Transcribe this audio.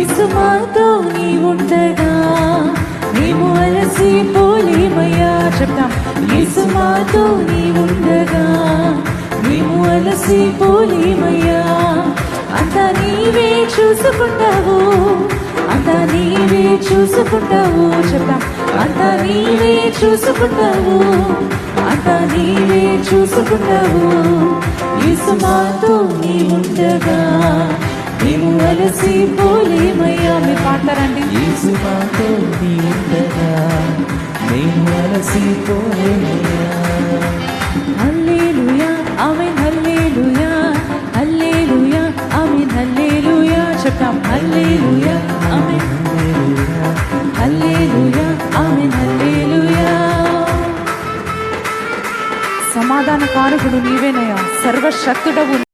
యేసు మాతో నీ ఉండగా మేము అలసిపోలేమయ్యా. చెప్తాం. యేసు మాతో నీ ఉండగా మేము అలసిపోలేమయ్యా. అంతా నీవే చూసుకుంటావు, అంతా నీవే చూసుకుంటావు. చెప్తాం. అంతా నీవే చూసుకుంటావు, అంతా నీవే చూసుకుంటావు. యేసు మాతో నీ ఉండగా మేము అలసిపోలేమయ్యా. మీరు పాడతారండి. యేసు మాతో నీ ఉండగా మేము అలసిపోలేమయ్యా. హల్లెలూయా ఆమేన్, హల్లెలూయా హల్లెలూయా ఆమేన్, హల్లెలూయా. చెప్తాం. హల్లెలూయా ఆమేన్, హల్లెలూయా ఆమేన్, హల్లెలూయా. సమాధాన కారకుడు నీవేనయ్యా, సర్వశక్తుడవు.